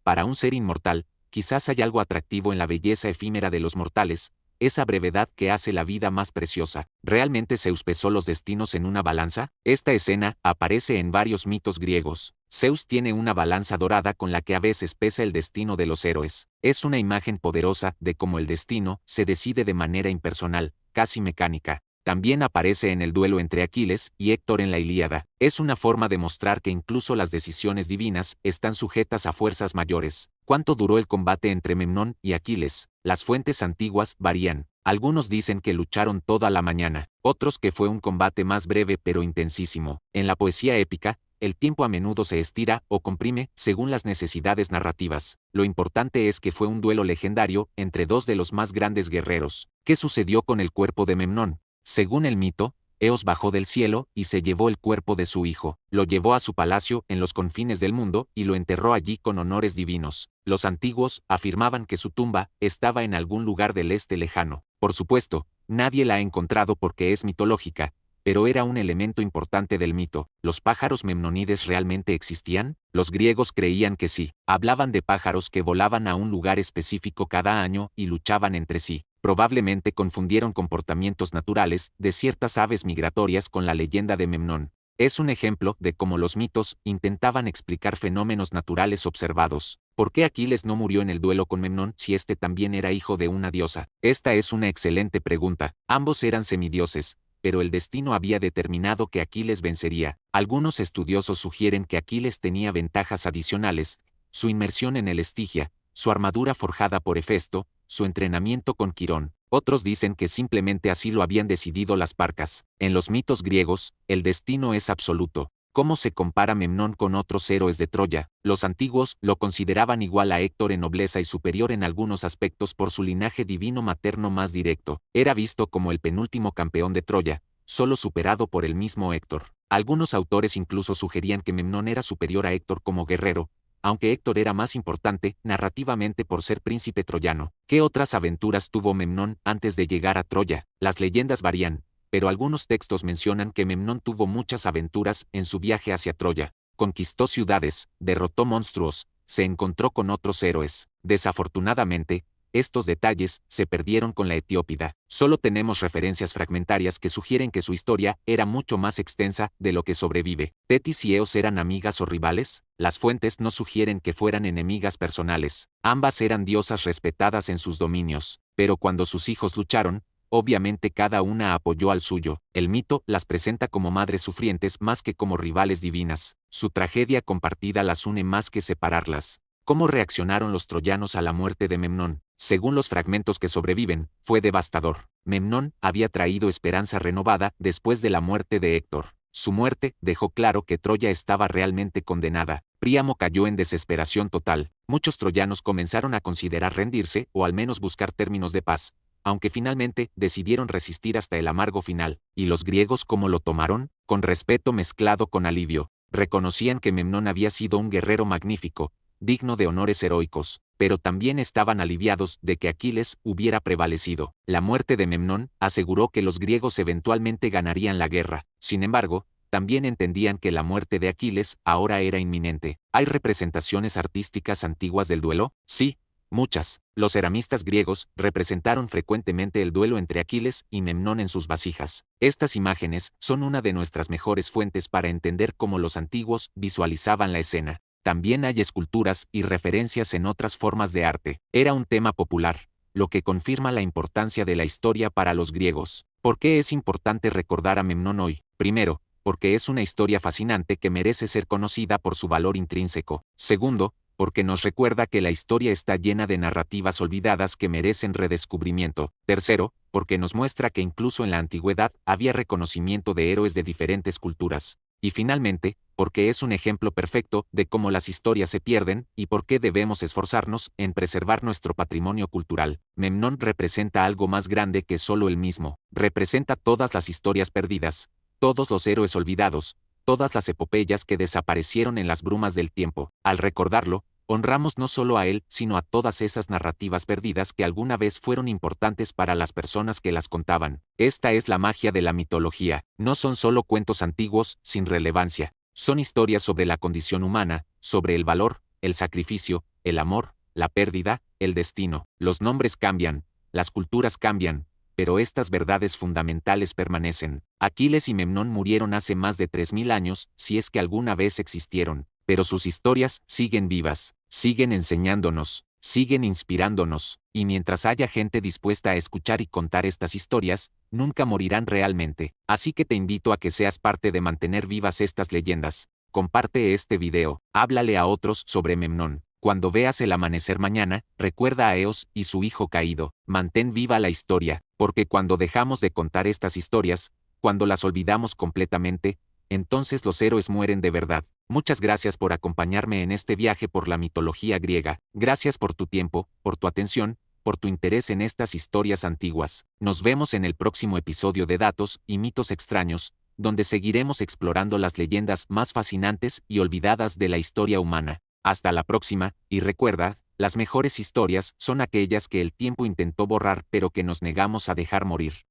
Para un ser inmortal, quizás hay algo atractivo en la belleza efímera de los mortales, esa brevedad que hace la vida más preciosa. ¿Realmente Zeus pesó los destinos en una balanza? Esta escena aparece en varios mitos griegos. Zeus tiene una balanza dorada con la que a veces pesa el destino de los héroes. Es una imagen poderosa de cómo el destino se decide de manera impersonal, casi mecánica. También aparece en el duelo entre Aquiles y Héctor en la Ilíada. Es una forma de mostrar que incluso las decisiones divinas están sujetas a fuerzas mayores. ¿Cuánto duró el combate entre Memnón y Aquiles? Las fuentes antiguas varían. Algunos dicen que lucharon toda la mañana, otros que fue un combate más breve pero intensísimo. En la poesía épica, el tiempo a menudo se estira o comprime según las necesidades narrativas. Lo importante es que fue un duelo legendario entre dos de los más grandes guerreros. ¿Qué sucedió con el cuerpo de Memnón? Según el mito, Eos bajó del cielo y se llevó el cuerpo de su hijo, lo llevó a su palacio en los confines del mundo y lo enterró allí con honores divinos. Los antiguos afirmaban que su tumba estaba en algún lugar del este lejano. Por supuesto, nadie la ha encontrado porque es mitológica, pero era un elemento importante del mito. ¿Los pájaros memnonides realmente existían? Los griegos creían que sí. Hablaban de pájaros que volaban a un lugar específico cada año y luchaban entre sí. Probablemente confundieron comportamientos naturales de ciertas aves migratorias con la leyenda de Memnón. Es un ejemplo de cómo los mitos intentaban explicar fenómenos naturales observados. ¿Por qué Aquiles no murió en el duelo con Memnón si este también era hijo de una diosa? Esta es una excelente pregunta. Ambos eran semidioses, pero el destino había determinado que Aquiles vencería. Algunos estudiosos sugieren que Aquiles tenía ventajas adicionales: su inmersión en el Estigia, su armadura forjada por Hefesto, su entrenamiento con Quirón. Otros dicen que simplemente así lo habían decidido las Parcas. En los mitos griegos, el destino es absoluto. ¿Cómo se compara Memnón con otros héroes de Troya? Los antiguos lo consideraban igual a Héctor en nobleza y superior en algunos aspectos por su linaje divino materno más directo. Era visto como el penúltimo campeón de Troya, solo superado por el mismo Héctor. Algunos autores incluso sugerían que Memnón era superior a Héctor como guerrero, aunque Héctor era más importante narrativamente por ser príncipe troyano. ¿Qué otras aventuras tuvo Memnón antes de llegar a Troya? Las leyendas varían, pero algunos textos mencionan que Memnón tuvo muchas aventuras en su viaje hacia Troya. Conquistó ciudades, derrotó monstruos, se encontró con otros héroes. Desafortunadamente, estos detalles se perdieron con la Etiópida. Solo tenemos referencias fragmentarias que sugieren que su historia era mucho más extensa de lo que sobrevive. ¿Tetis y Eos eran amigas o rivales? Las fuentes no sugieren que fueran enemigas personales. Ambas eran diosas respetadas en sus dominios, pero cuando sus hijos lucharon, obviamente cada una apoyó al suyo. El mito las presenta como madres sufrientes más que como rivales divinas. Su tragedia compartida las une más que separarlas. ¿Cómo reaccionaron los troyanos a la muerte de Memnón? Según los fragmentos que sobreviven, fue devastador. Memnón había traído esperanza renovada después de la muerte de Héctor. Su muerte dejó claro que Troya estaba realmente condenada. Príamo cayó en desesperación total. Muchos troyanos comenzaron a considerar rendirse o al menos buscar términos de paz, aunque finalmente decidieron resistir hasta el amargo final. ¿Y los griegos cómo lo tomaron? Con respeto mezclado con alivio. Reconocían que Memnón había sido un guerrero magnífico, digno de honores heroicos, pero también estaban aliviados de que Aquiles hubiera prevalecido. La muerte de Memnón aseguró que los griegos eventualmente ganarían la guerra. Sin embargo, también entendían que la muerte de Aquiles ahora era inminente. ¿Hay representaciones artísticas antiguas del duelo? Sí, muchas. Los ceramistas griegos representaron frecuentemente el duelo entre Aquiles y Memnón en sus vasijas. Estas imágenes son una de nuestras mejores fuentes para entender cómo los antiguos visualizaban la escena. También hay esculturas y referencias en otras formas de arte. Era un tema popular, lo que confirma la importancia de la historia para los griegos. ¿Por qué es importante recordar a Memnón hoy? Primero, porque es una historia fascinante que merece ser conocida por su valor intrínseco. Segundo, porque nos recuerda que la historia está llena de narrativas olvidadas que merecen redescubrimiento. Tercero, porque nos muestra que incluso en la antigüedad había reconocimiento de héroes de diferentes culturas. Y finalmente, porque es un ejemplo perfecto de cómo las historias se pierden y por qué debemos esforzarnos en preservar nuestro patrimonio cultural. Memnón representa algo más grande que solo él mismo. Representa todas las historias perdidas, todos los héroes olvidados, todas las epopeyas que desaparecieron en las brumas del tiempo. Al recordarlo, honramos no solo a él, sino a todas esas narrativas perdidas que alguna vez fueron importantes para las personas que las contaban. Esta es la magia de la mitología. No son solo cuentos antiguos, sin relevancia. Son historias sobre la condición humana, sobre el valor, el sacrificio, el amor, la pérdida, el destino. Los nombres cambian, las culturas cambian, pero estas verdades fundamentales permanecen. Aquiles y Memnón murieron hace más de 3000 años, si es que alguna vez existieron, pero sus historias siguen vivas, siguen enseñándonos, siguen inspirándonos, y mientras haya gente dispuesta a escuchar y contar estas historias, nunca morirán realmente. Así que te invito a que seas parte de mantener vivas estas leyendas. Comparte este video, háblale a otros sobre Memnón. Cuando veas el amanecer mañana, recuerda a Eos y su hijo caído. Mantén viva la historia, porque cuando dejamos de contar estas historias, cuando las olvidamos completamente, entonces los héroes mueren de verdad. Muchas gracias por acompañarme en este viaje por la mitología griega. Gracias por tu tiempo, por tu atención, por tu interés en estas historias antiguas. Nos vemos en el próximo episodio de Datos y Mitos Extraños, donde seguiremos explorando las leyendas más fascinantes y olvidadas de la historia humana. Hasta la próxima, y recuerda, las mejores historias son aquellas que el tiempo intentó borrar pero que nos negamos a dejar morir.